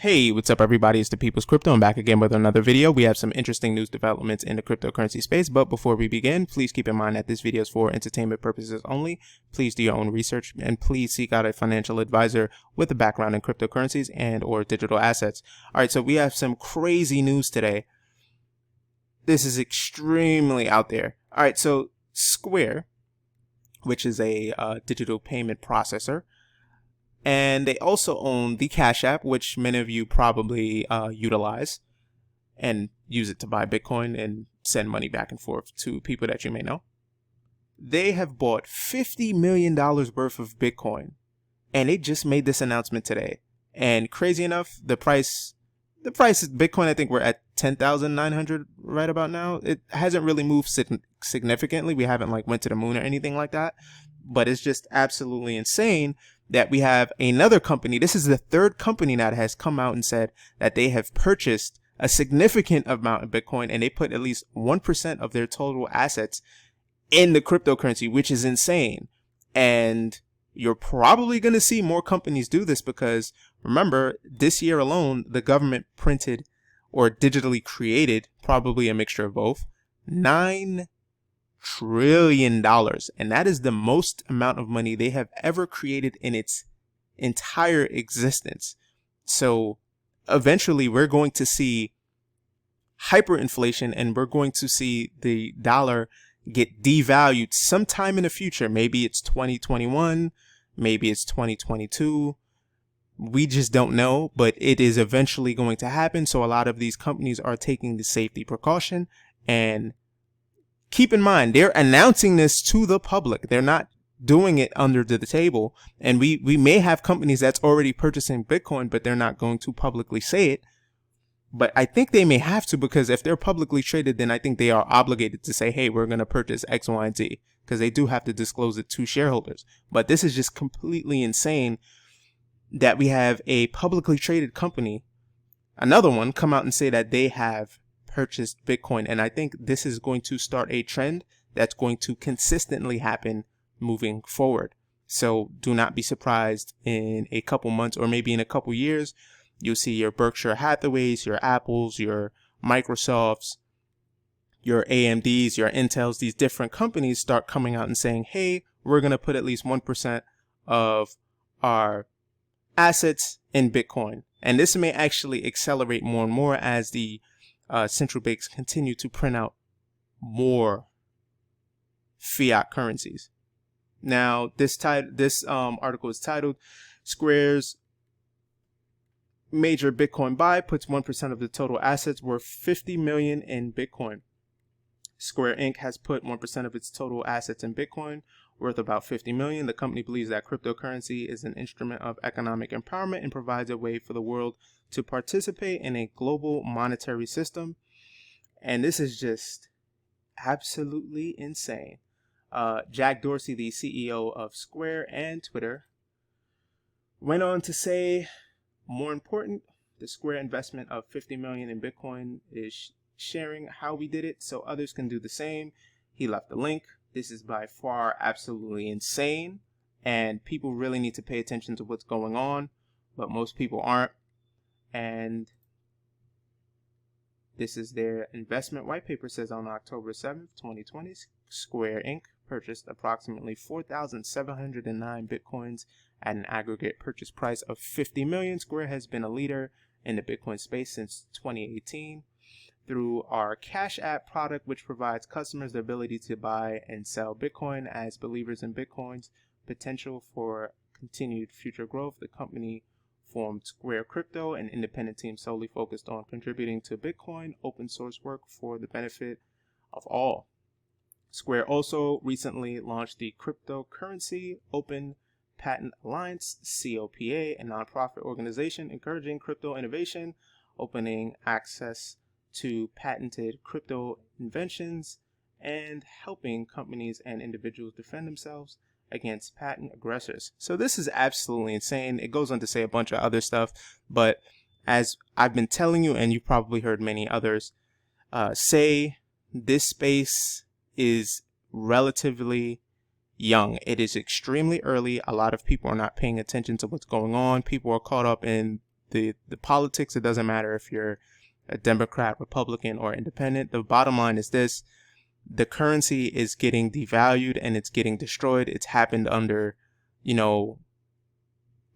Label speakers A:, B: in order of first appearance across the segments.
A: Hey, what's up everybody? It's the People's Crypto. I'm back again with another video. We have some interesting news developments in the cryptocurrency space, but before we begin, please keep in mind that this video is for entertainment purposes only. Please do your own research and please seek out a financial advisor with a background in cryptocurrencies and or digital assets. All right, so we have some crazy news today. This is extremely out there. All right, so Square, which is a digital payment processor, and they also own the Cash App, which many of you probably utilize and use it to buy Bitcoin and send money back and forth to people that you may know. They have bought $50 million worth of Bitcoin, and they just made this announcement today. And crazy enough, the price of Bitcoin, I think we're at 10,900 right about now. It hasn't really moved significantly. We haven't went to the moon or anything like that, but it's just absolutely insane that we have another company. This is the third company now that has come out and said that they have purchased a significant amount of Bitcoin, and they put at least 1% of their total assets in the cryptocurrency, which is insane. And you're probably going to see more companies do this because remember, this year alone, the government printed or digitally created, probably a mixture of both, $9 trillion, and that is the most amount of money they have ever created in its entire existence. So eventually we're going to see hyperinflation, and we're going to see the dollar get devalued sometime in the future. Maybe it's 2021, maybe it's 2022. We just don't know, but it is eventually going to happen. So a lot of these companies are taking the safety precaution, and keep in mind, they're announcing this to the public. They're not doing it under the table. And we may have companies that's already purchasing Bitcoin, but they're not going to publicly say it. But I think they may have to, because if they're publicly traded, then I think they are obligated to say, hey, we're going to purchase X, Y, and Z, because they do have to disclose it to shareholders. But this is just completely insane that we have a publicly traded company, another one, come out and say that they have purchased Bitcoin. And I think this is going to start a trend that's going to consistently happen moving forward. So do not be surprised in a couple months or maybe in a couple years, you'll see your Berkshire Hathaways, your Apples, your Microsofts, your AMDs, your Intels, these different companies start coming out and saying, hey, we're going to put at least 1% of our assets in Bitcoin. And this may actually accelerate more and more as the central banks continue to print out more fiat currencies. Now, this article is titled "Square's Major Bitcoin Buy Puts 1% of the Total Assets Worth $50 million in Bitcoin." Square Inc. has put 1% of its total assets in Bitcoin, worth about $50 million. The company believes that cryptocurrency is an instrument of economic empowerment and provides a way for the world to participate in a global monetary system. And this is just absolutely insane. Jack Dorsey, the CEO of Square and Twitter, went on to say, more important, the Square investment of $50 million in Bitcoin is sharing how we did it so others can do the same. He left the link. This is by far absolutely insane, and people really need to pay attention to what's going on, but most people aren't. And this is their investment white paper. Says on October 7th, 2020, Square Inc. purchased approximately 4,709 Bitcoins at an aggregate purchase price of $50 million. Square has been a leader in the Bitcoin space since 2018 through our Cash App product, which provides customers the ability to buy and sell Bitcoin. As believers in Bitcoin's potential for continued future growth, the company formed Square Crypto, an independent team solely focused on contributing to Bitcoin open source work for the benefit of all. Square also recently launched the Cryptocurrency Open Patent Alliance, COPA, a nonprofit organization encouraging crypto innovation, opening access to patented crypto inventions, and helping companies and individuals defend themselves against patent aggressors. So this is absolutely insane. It goes on to say a bunch of other stuff, but as I've been telling you, and you've probably heard many others say, this space is relatively young. It is extremely early. A lot of people are not paying attention to what's going on. People are caught up in the politics. It doesn't matter if you're a Democrat, Republican, or independent. The bottom line is this: the currency is getting devalued and it's getting destroyed. It's happened under,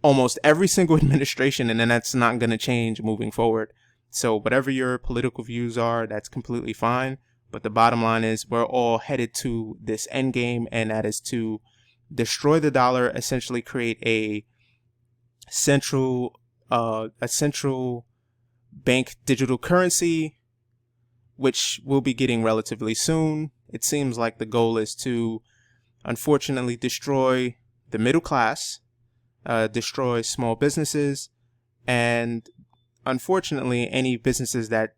A: almost every single administration, and then that's not going to change moving forward. So whatever your political views are, that's completely fine. But the bottom line is we're all headed to this end game, and that is to destroy the dollar, essentially create a central bank digital currency, which we'll be getting relatively soon. It seems like the goal is to, unfortunately, destroy the middle class, destroy small businesses, and unfortunately, any businesses that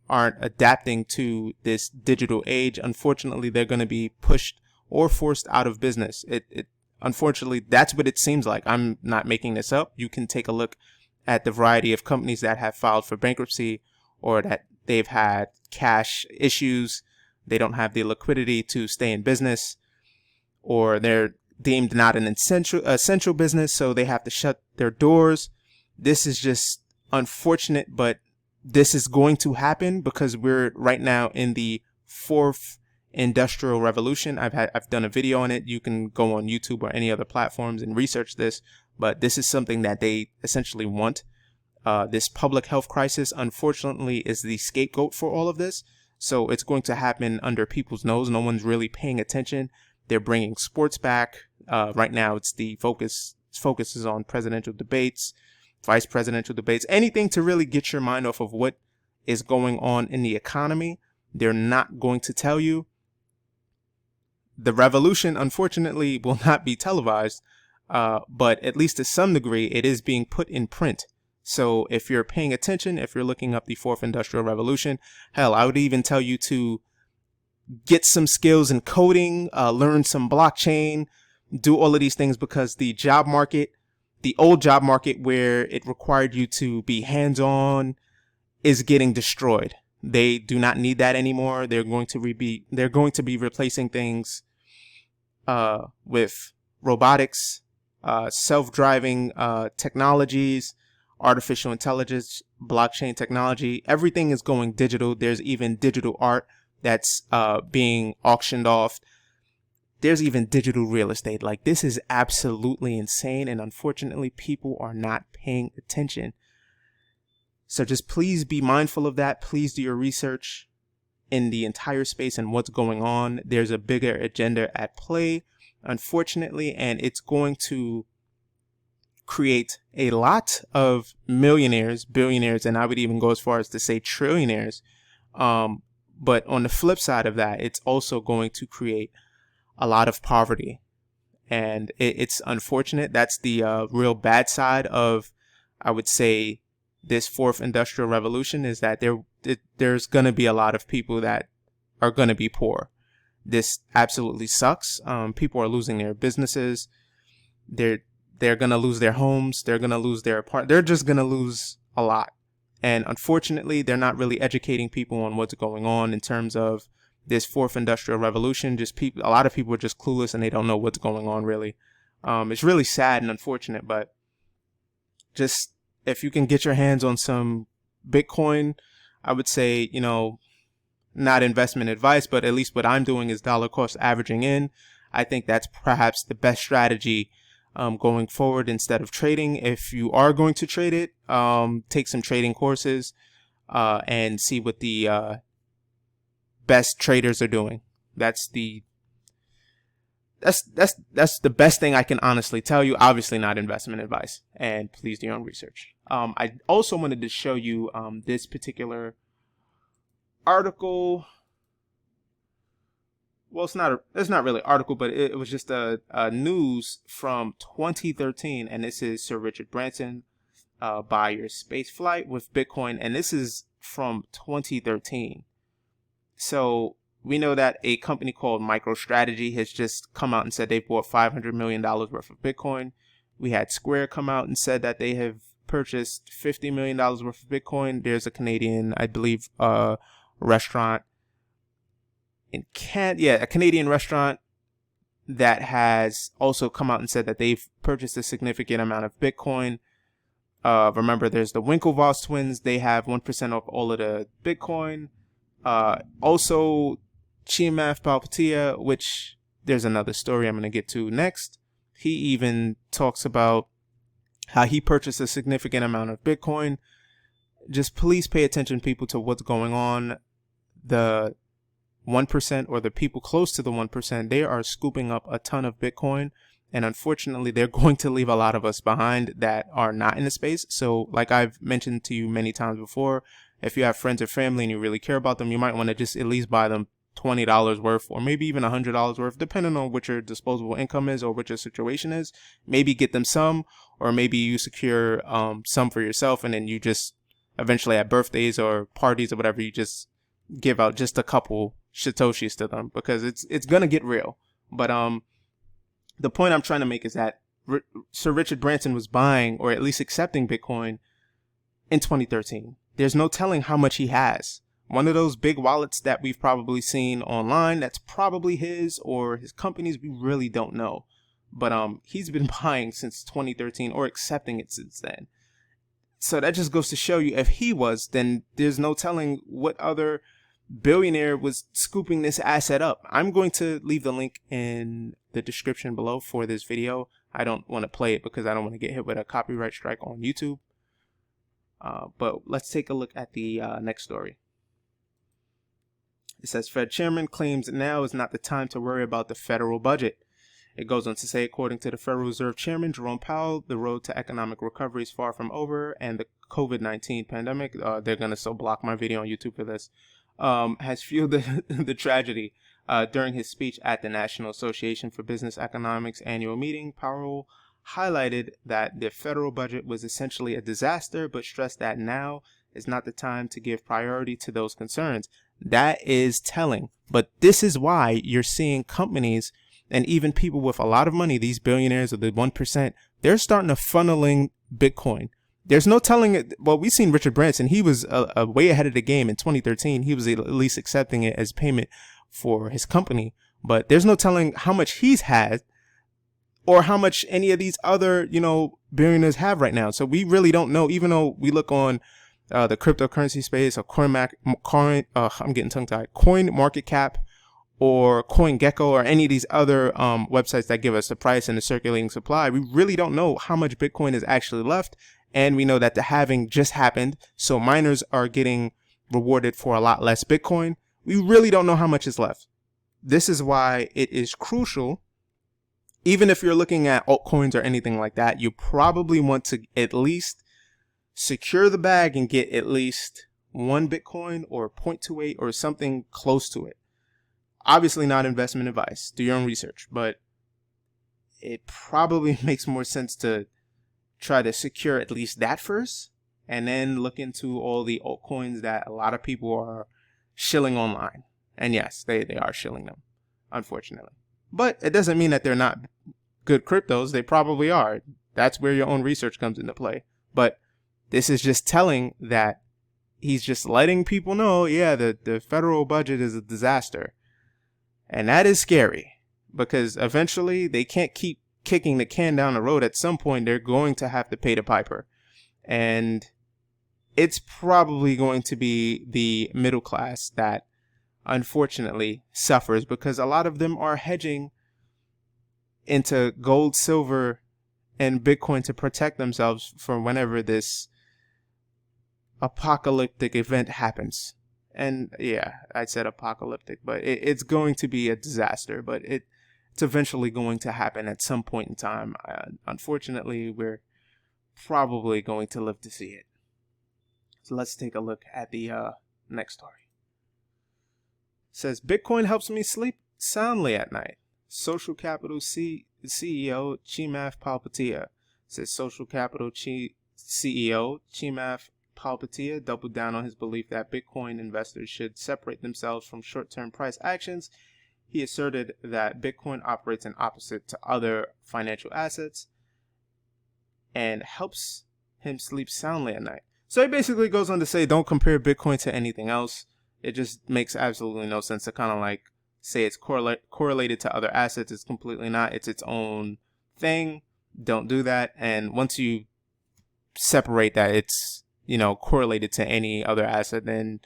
A: aren't adapting to this digital age, unfortunately, they're going to be pushed or forced out of business. Unfortunately, that's what it seems like. I'm not making this up. You can take a look at the variety of companies that have filed for bankruptcy, or that they've had cash issues. They don't have the liquidity to stay in business, or they're deemed not an essential business, so they have to shut their doors. This is just unfortunate, but this is going to happen because we're right now in the fourth industrial revolution. I've done a video on it. You can go on YouTube or any other platforms and research this, but this is something that they essentially want. This public health crisis, unfortunately, is the scapegoat for all of this. So it's going to happen under people's nose. No one's really paying attention. They're bringing sports back. Right now, it's the focus is on presidential debates, vice presidential debates, anything to really get your mind off of what is going on in the economy. They're not going to tell you. The revolution, unfortunately, will not be televised, but at least to some degree, it is being put in print. So if you're paying attention, if you're looking up the fourth industrial revolution, hell, I would even tell you to get some skills in coding, learn some blockchain, do all of these things, because the job market, the old job market where it required you to be hands-on, is getting destroyed. They do not need that anymore. They're going to be replacing things with robotics, self-driving technologies, artificial intelligence, blockchain technology. Everything is going digital. There's even digital art that's being auctioned off. There's even digital real estate. Like, this is absolutely insane, and unfortunately, people are not paying attention. So just please be mindful of that. Please do your research in the entire space and what's going on. There's a bigger agenda at play, unfortunately, and it's going to create a lot of millionaires, billionaires, and I would even go as far as to say trillionaires. But on the flip side of that, it's also going to create a lot of poverty, and it's unfortunate. That's the real bad side of, I would say, this fourth industrial revolution, is that there's going to be a lot of people that are going to be poor. This absolutely sucks. People are losing their businesses. They're going to lose their homes. They're going to lose their they're just going to lose a lot. And unfortunately, they're not really educating people on what's going on in terms of this fourth industrial revolution. A lot of people are just clueless and they don't know what's going on, really. It's really sad and unfortunate, but just, if you can get your hands on some Bitcoin, I would say, not investment advice, but at least what I'm doing is dollar cost averaging in. I think that's perhaps the best strategy going forward instead of trading. If you are going to trade it, take some trading courses and see what the best traders are doing. That's the best thing I can honestly tell you. Obviously not investment advice, and please do your own research. I also wanted to show you this particular article. Well, it's not really an article, but it was just a news from 2013, and this is Sir Richard Branson, buy your space flight with Bitcoin, and this is from 2013. So we know that a company called MicroStrategy has just come out and said they bought $500 million worth of Bitcoin. We had Square come out and said that they have purchased $50 million worth of Bitcoin. There's a Canadian, I believe, restaurant a Canadian restaurant that has also come out and said that they've purchased a significant amount of Bitcoin. Remember, there's the Winklevoss twins. They have 1% of all of the Bitcoin. Also, Chamath Palihapitiya, which there's another story I'm going to get to next. He even talks about how he purchased a significant amount of Bitcoin. Just please pay attention, people, to what's going on. The 1% or the people close to the 1%, they are scooping up a ton of Bitcoin. And unfortunately, they're going to leave a lot of us behind that are not in the space. So like I've mentioned to you many times before, if you have friends or family and you really care about them, you might want to just at least buy them $20 worth or maybe even $100 worth, depending on what your disposable income is or what your situation is. Maybe get them some, or maybe you secure some for yourself, and then you just eventually at birthdays or parties or whatever, you just give out just a couple Satoshis to them, because it's going to get real. But the point I'm trying to make is that Sir Richard Branson was buying, or at least accepting, Bitcoin in 2013. There's no telling how much he has. One of those big wallets that we've probably seen online, that's probably his or his company's, we really don't know. But he's been buying since 2013, or accepting it since then. So that just goes to show you, if he was, then there's no telling what other billionaire was scooping this asset up. I'm going to leave the link in the description below for this video. I don't want to play it because I don't want to get hit with a copyright strike on YouTube. But let's take a look at the next story. It says, Fed chairman claims now is not the time to worry about the federal budget. It goes on to say, according to the Federal Reserve Chairman Jerome Powell, the road to economic recovery is far from over, and the COVID-19 pandemic, they're going to still block my video on YouTube for this, has fueled the tragedy. During his speech at the National Association for Business Economics annual meeting, Powell highlighted that the federal budget was essentially a disaster, but stressed that now is not the time to give priority to those concerns. That is telling. But this is why you're seeing companies and even people with a lot of money, these billionaires of the 1%, they're starting to funnel in Bitcoin. There's no telling it. Well, we've seen Richard Branson. He was way ahead of the game in 2013. He was at least accepting it as payment for his company. But there's no telling how much he's had or how much any of these other, billionaires have right now. So we really don't know, even though we look on the cryptocurrency space or I'm getting tongue tied, Coin Market Cap or CoinGecko or any of these other websites that give us the price and the circulating supply. We really don't know how much Bitcoin is actually left. And we know that the halving just happened. So miners are getting rewarded for a lot less Bitcoin. We really don't know how much is left. This is why it is crucial. Even if you're looking at altcoins or anything like that, you probably want to at least secure the bag and get at least 1 Bitcoin or 0.28 or something close to it. Obviously not investment advice. Do your own research. But it probably makes more sense to try to secure at least that first, and then look into all the altcoins that a lot of people are shilling online. And yes, they are shilling them, unfortunately. But it doesn't mean that they're not good cryptos. They probably are. That's where your own research comes into play. But this is just telling that he's just letting people know, yeah, the federal budget is a disaster. And that is scary, because eventually they can't keep kicking the can down the road. At some point, they're going to have to pay the piper. And it's probably going to be the middle class that unfortunately suffers, because a lot of them are hedging into gold, silver, and Bitcoin to protect themselves from whenever this apocalyptic event happens. And yeah, I said apocalyptic, but it's going to be a disaster, but it's eventually going to happen at some point in time. Unfortunately, we're probably going to live to see it. So let's take a look at the next story. It says, Bitcoin helps me sleep soundly at night. Social Capital CEO Chamath Palihapitiya says Social Capital CEO Chamath Palihapitiya doubled down on his belief that Bitcoin investors should separate themselves from short-term price actions. He asserted that Bitcoin operates in opposite to other financial assets and helps him sleep soundly at night. So he basically goes on to say, don't compare Bitcoin to anything else. It just makes absolutely no sense to kind of like say it's correlated to other assets. It's completely not. It's its own thing. Don't do that. And once you separate that it's, correlated to any other asset, then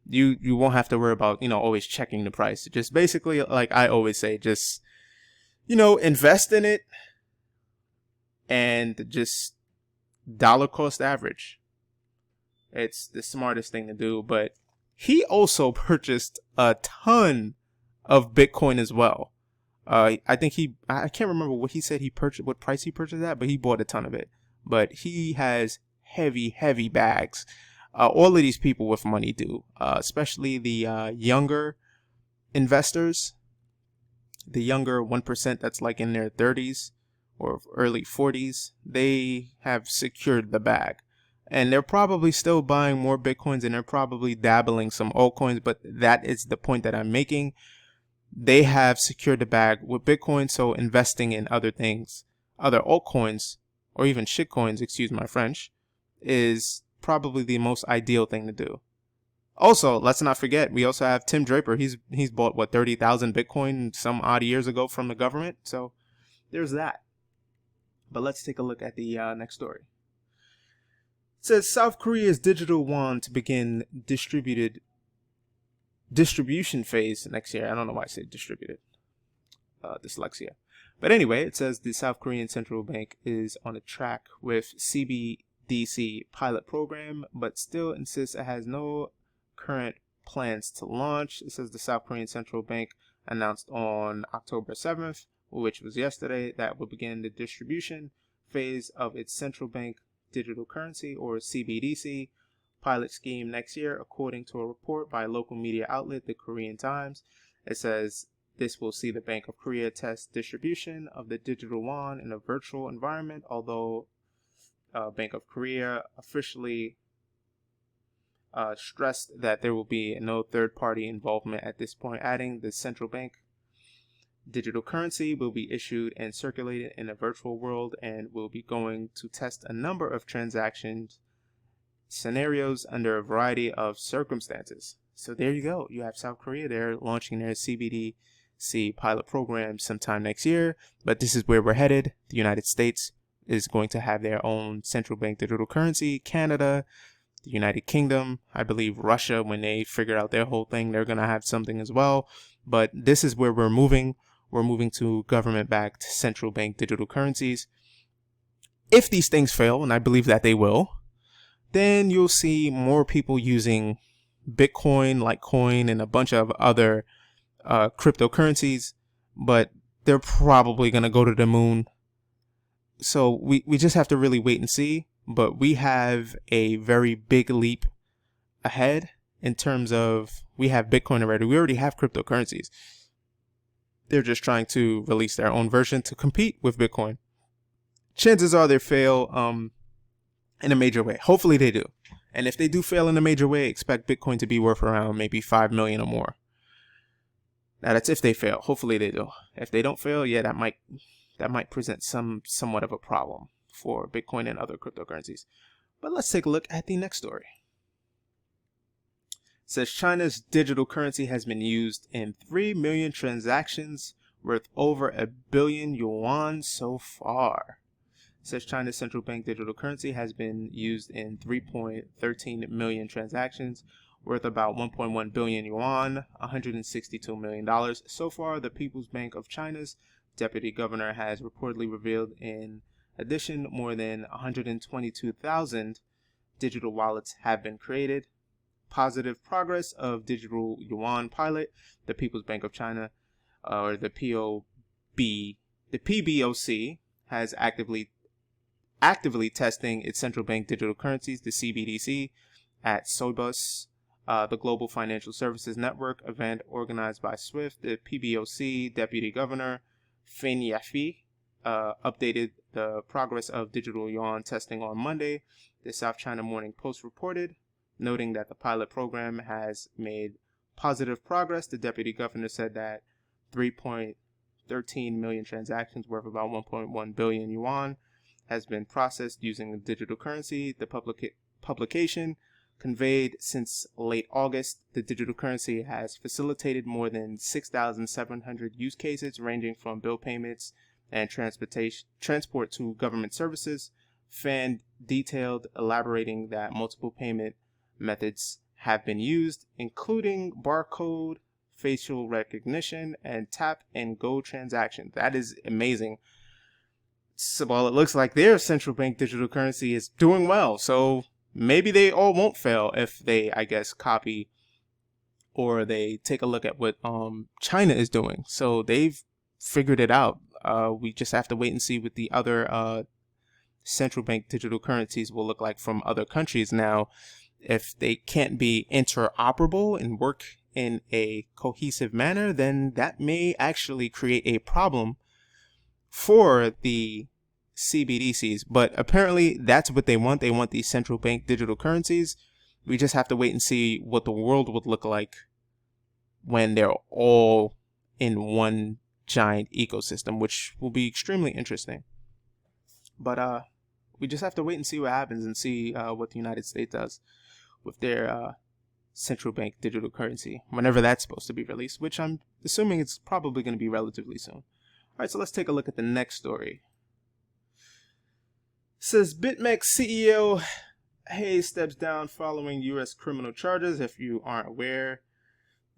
A: you won't have to worry about, always checking the price. Just basically, like I always say, just, invest in it and just dollar cost average. It's the smartest thing to do. But he also purchased a ton of Bitcoin as well. I think I can't remember what he said he purchased, what price he purchased at, but he bought a ton of it. But he has heavy bags. All of these people with money do, especially the younger investors, the younger 1% that's like in their 30s or early 40s. They have secured the bag. And they're probably still buying more Bitcoins, and they're probably dabbling some altcoins, but that is the point that I'm making. They have secured the bag with Bitcoin, so investing in other things, other altcoins, or even shitcoins, excuse my French, is probably the most ideal thing to do. Also, let's not forget, we also have Tim Draper. He's bought, 30,000 Bitcoin some odd years ago from the government, so there's that. But let's take a look at the next story. It says South Korea's digital yuan to begin distribution phase next year. I don't know why I said distributed. Dyslexia. But anyway, it says the South Korean central bank is on a track with CBDC pilot program, but still insists it has no current plans to launch. It says the South Korean central bank announced on October 7th, which was yesterday, that will begin the distribution phase of its central bank digital currency, or CBDC, pilot scheme next year, according to a report by a local media outlet, the Korean Times. It says this will see the Bank of Korea test distribution of the digital yuan in a virtual environment, although Bank of Korea officially stressed that there will be no third-party involvement at this point, adding the central bank digital currency will be issued and circulated in a virtual world and will be going to test a number of transactions scenarios under a variety of circumstances. So there you go. You have South Korea. They're launching their CBDC pilot program sometime next year, but this is where we're headed. The United States is going to have their own central bank digital currency. Canada, the United Kingdom, I believe Russia, when they figure out their whole thing, they're going to have something as well. But this is where we're moving. We're moving to government-backed central bank digital currencies. If these things fail, and I believe that they will, then you'll see more people using Bitcoin, Litecoin, and a bunch of other cryptocurrencies, but they're probably going to go to the moon. So we just have to really wait and see. But we have a very big leap ahead in terms of, we have Bitcoin already. We already have cryptocurrencies. They're just trying to release their own version to compete with Bitcoin. Chances are they fail in a major way. Hopefully they do. And if they do fail in a major way, expect Bitcoin to be worth around maybe 5 million or more. Now that's if they fail. Hopefully they do. If they don't fail, yeah, that might present somewhat of a problem for Bitcoin and other cryptocurrencies. But let's take a look at the next story. It says China's digital currency has been used in 3 million transactions worth over 1 billion yuan so far. It says China's central bank digital currency has been used in 3.13 million transactions worth about 1.1 billion yuan, $162 million. So far, the People's Bank of China's deputy governor has reportedly revealed. In addition, more than 122,000 digital wallets have been created. Positive progress of digital yuan pilot. The People's Bank of China, or the PBOC, has actively testing its central bank digital currencies, the CBDC, at SOBUS, the Global Financial Services Network event organized by SWIFT. The PBOC deputy governor Fin Yafi updated the progress of digital yuan testing on Monday. The South China Morning Post reported, noting that the pilot program has made positive progress. The deputy governor said that 3.13 million transactions worth about 1.1 billion yuan has been processed using the digital currency. The publication conveyed since late August, the digital currency has facilitated more than 6,700 use cases ranging from bill payments and transport to government services. Fan detailed, elaborating that multiple payment methods have been used, including barcode, facial recognition, and tap and go transactions. That is amazing. So, well, it looks like their central bank digital currency is doing well. So maybe they all won't fail if they, I guess, copy or they take a look at what China is doing. So they've figured it out. We just have to wait and see what the other central bank digital currencies will look like from other countries. Now, if they can't be interoperable and work in a cohesive manner, then that may actually create a problem for the CBDCs. But apparently that's what they want. They want these central bank digital currencies. We just have to wait and see what the world would look like when they're all in one giant ecosystem, which will be extremely interesting. But we just have to wait and see what happens and see what the United States does with their central bank digital currency whenever that's supposed to be released, which I'm assuming it's probably going to be relatively soon. All right, so let's take a look at the next story. It says Bitmex CEO Hayes steps down following U.S. criminal charges. If you aren't aware,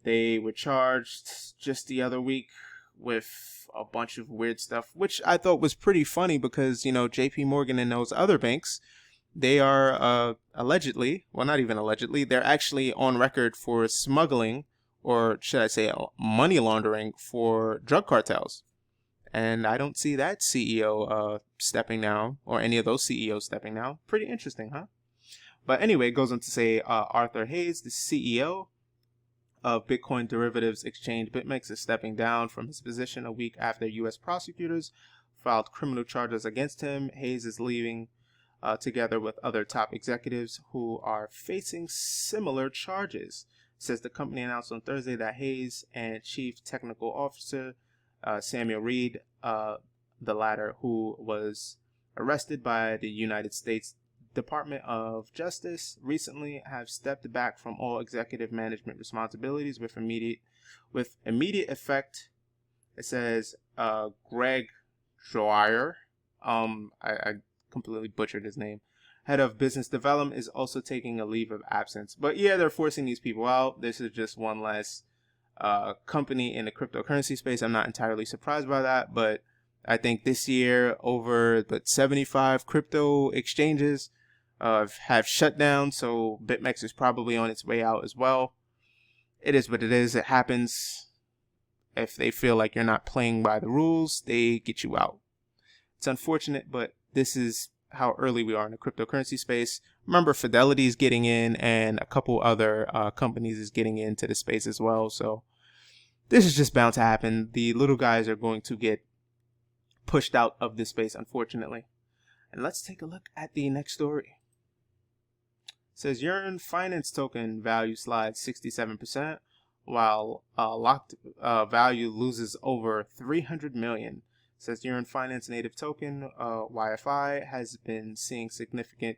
A: they were charged just the other week with a bunch of weird stuff, which I thought was pretty funny because, you know, JP Morgan and those other banks, they are allegedly, well, not even allegedly, they're actually on record for smuggling, or should I say money laundering, for drug cartels. And I don't see that CEO stepping down, or any of those CEOs stepping down. Pretty interesting, huh? But anyway, it goes on to say Arthur Hayes, the CEO of Bitcoin derivatives exchange Bitmex, is stepping down from his position a week after U.S. prosecutors filed criminal charges against him. Hayes is leaving together with other top executives who are facing similar charges. Says the company announced on Thursday that Hayes and Chief Technical Officer Samuel Reed, the latter, who was arrested by the United States Department of Justice, recently have stepped back from all executive management responsibilities with immediate effect. It says Greg Dwyer, I completely butchered his name, head of business development, is also taking a leave of absence. But yeah, they're forcing these people out. This is just one less company in the cryptocurrency space. I'm not entirely surprised by that, but I think this year over 75 crypto exchanges have shut down, so Bitmex is probably on its way out as well. It is what it is. It happens. If they feel like you're not playing by the rules, they get you out. It's unfortunate, but this is how early we are in the cryptocurrency space. Remember, Fidelity is getting in, and a couple other companies is getting into the space as well. So this is just bound to happen. The little guys are going to get pushed out of this space, unfortunately. And let's take a look at the next story. It says Yearn finance token value slides 67%, while locked value loses over 300 million. It says Yearn finance native token YFI has been seeing significant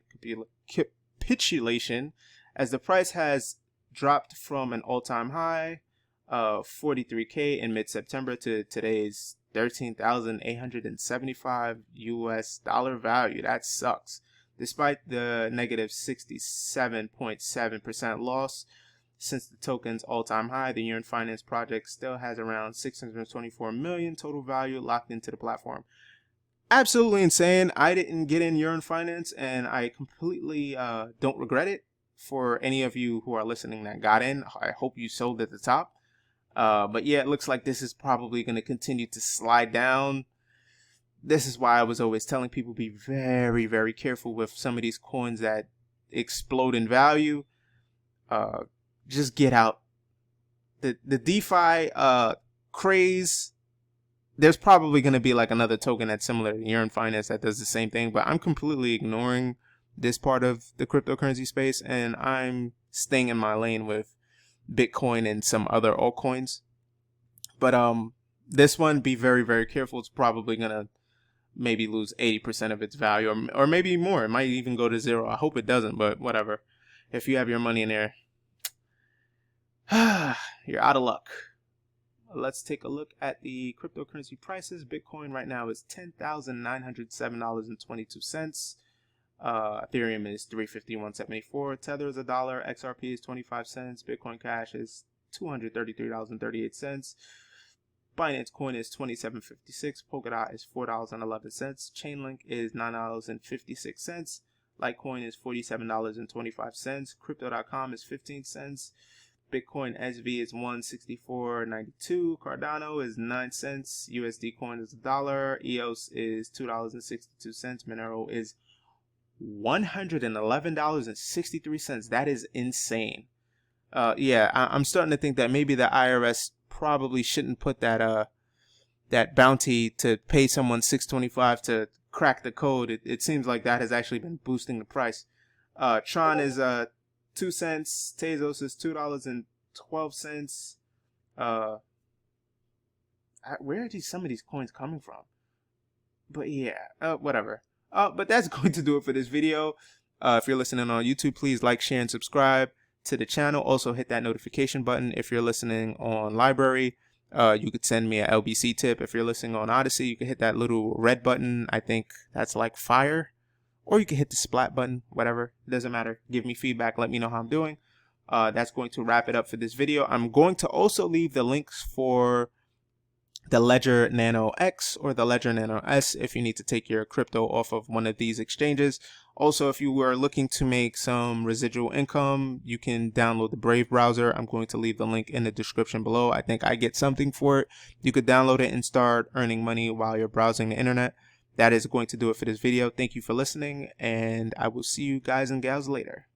A: capitulation as the price has dropped from an all-time high of 43K in mid-September to today's $13,875 US dollar value. That sucks. Despite the negative 67.7% loss since the token's all-time high, the Yearn Finance project still has around 624 million total value locked into the platform. Absolutely insane. I didn't get in Yearn Finance, and I completely don't regret it. For any of you who are listening that got in, I hope you sold at the top. But yeah, it looks like this is probably going to continue to slide down. This is why I was always telling people be very, very careful with some of these coins that explode in value. Just get out. The DeFi craze, there's probably going to be like another token that's similar to Yearn Finance that does the same thing, but I'm completely ignoring this part of the cryptocurrency space, and I'm staying in my lane with Bitcoin and some other altcoins. But this one, be very, very careful. It's probably going to maybe lose 80% of its value, or maybe more. It might even go to zero. I hope it doesn't, but whatever. If you have your money in there, you're out of luck. Let's take a look at the cryptocurrency prices. Bitcoin right now is $10,907.22. Ethereum is 351.74. Tether is $1. XRP is 25 cents. Bitcoin Cash is $233.38. Binance Coin is $27.56. Polkadot is $4.11. Chainlink is $9.56. Litecoin is $47.25. Crypto.com is 15 cents. Bitcoin SV is $164.92. Cardano is 9 cents. USD coin is $1. EOS is $2.62. Monero is $111.63. That is insane. Yeah, I'm starting to think that maybe the IRS probably shouldn't put that that bounty to pay someone $6.25 to crack the code. It seems like that has actually been boosting the price. Tron is 2 cents. Tezos is $2.12. Where are some of these coins coming from? But yeah, whatever. But that's going to do it for this video. If you're listening on YouTube, please like, share, and subscribe to the channel. Also hit that notification button. If you're listening on Library, you could send me a LBC tip. If you're listening on Odyssey, you can hit that little red button. I think that's like fire. Or you can hit the splat button, whatever. It doesn't matter. Give me feedback. Let me know how I'm doing. That's going to wrap it up for this video. I'm going to also leave the links for the Ledger Nano X or the Ledger Nano S if you need to take your crypto off of one of these exchanges. Also, if you were looking to make some residual income, you can download the Brave browser. I'm going to leave the link in the description below. I think I get something for it. You could download it and start earning money while you're browsing the internet. That is going to do it for this video. Thank you for listening, and I will see you guys and gals later.